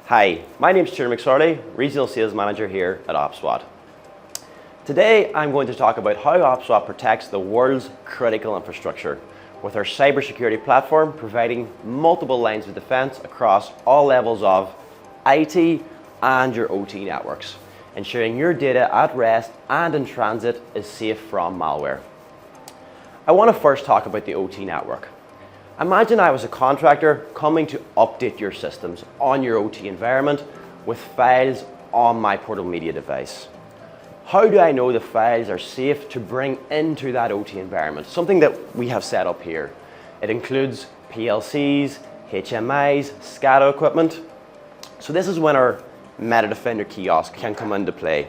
Hi, my name is Tiarnan McSorley, Regional Sales Manager here at OPSWAT. Today I'm going to talk about how OPSWAT protects the world's critical infrastructure with our cybersecurity platform providing multiple lines of defense across all levels of IT and your OT networks, ensuring your data at rest and in transit is safe from malware. I want to first talk about the OT network. Imagine I was a contractor coming to update your systems on your OT environment with files on my portable media device. How do I know the files are safe to bring into that OT environment? Something that we have set up here. It includes PLCs, HMIs, SCADA equipment. So this is when our MetaDefender kiosk can come into play.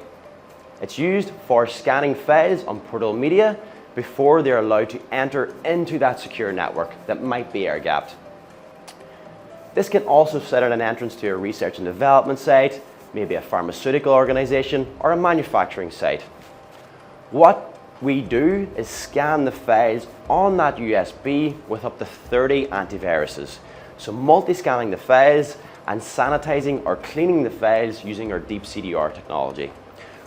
It's used for scanning files on portable media before they're allowed to enter into that secure network that might be air-gapped. This can also set out an entrance to a research and development site, maybe a pharmaceutical organization or a manufacturing site. What we do is scan the files on that USB with up to 30 antiviruses. So multi-scanning the files and sanitizing or cleaning the files using our deep CDR technology,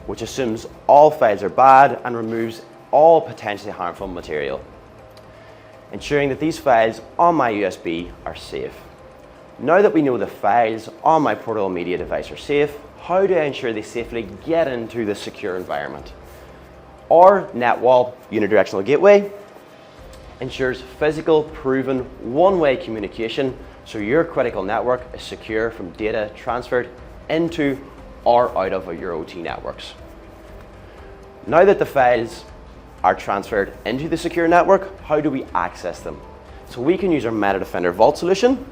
which assumes all files are bad and removes all potentially harmful material, ensuring that these files on my USB are safe. Now that we know the files on my portable media device are safe, how do I ensure they safely get into the secure environment? Our NetWall unidirectional gateway ensures physical, proven, one-way communication so your critical network is secure from data transferred into or out of your OT networks. Now that the files are transferred into the secure network, how do we access them? So we can use our MetaDefender Vault solution.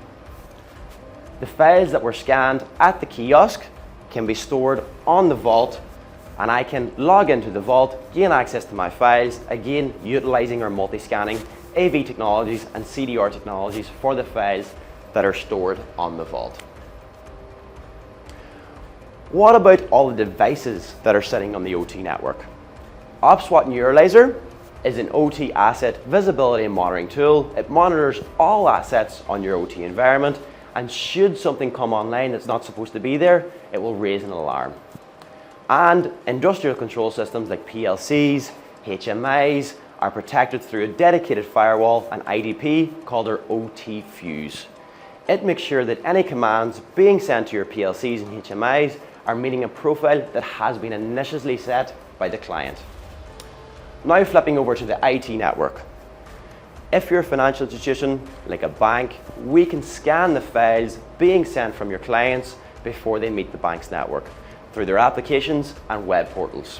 The files that were scanned at the kiosk can be stored on the Vault, and I can log into the Vault, gain access to my files, again utilizing our multi-scanning AV technologies and CDR technologies for the files that are stored on the Vault. What about all the devices that are sitting on the OT network? OPSWAT Neuralizer is an OT asset visibility and monitoring tool. It monitors all assets on your OT environment, and should something come online that's not supposed to be there, it will raise an alarm. And industrial control systems like PLCs, HMIs are protected through a dedicated firewall and IDP called our OT Fuse. It makes sure that any commands being sent to your PLCs and HMIs are meeting a profile that has been initially set by the client. Now flipping over to the IT network. If you're a financial institution like a bank, we can scan the files being sent from your clients before they meet the bank's network through their applications and web portals,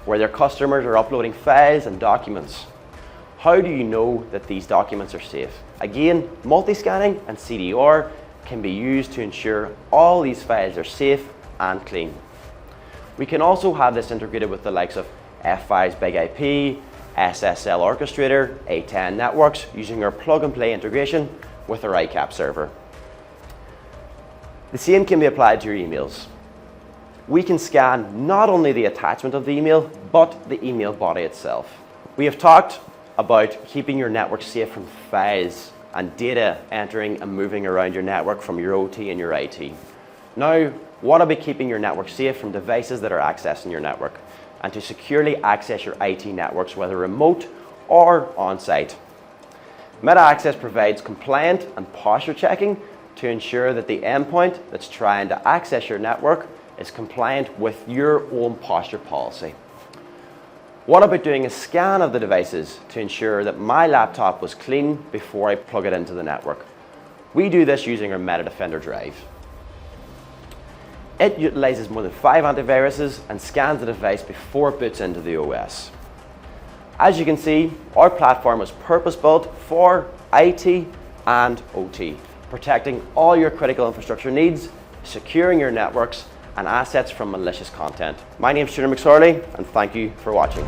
where their customers are uploading files and documents. How do you know that these documents are safe? Again, multi-scanning and CDR can be used to ensure all these files are safe and clean. We can also have this integrated with the likes of F5's Big IP, SSL Orchestrator, A10 networks using our plug-and-play integration with our ICAP server. The same can be applied to your emails. We can scan not only the attachment of the email, but the email body itself. We have talked about keeping your network safe from files and data entering and moving around your network from your OT and your IT. Now, what about keeping your network safe from devices that are accessing your network, and to securely access your IT networks, whether remote or on-site? MetaAccess provides compliant and posture checking to ensure that the endpoint that's trying to access your network is compliant with your own posture policy. What about doing a scan of the devices to ensure that my laptop was clean before I plug it into the network? We do this using our MetaDefender drive. It utilizes more than 5 antiviruses and scans the device before it boots into the OS. As you can see, our platform is purpose-built for IT and OT, protecting all your critical infrastructure needs, securing your networks and assets from malicious content. My name is Tiarnan McSorley, and thank you for watching.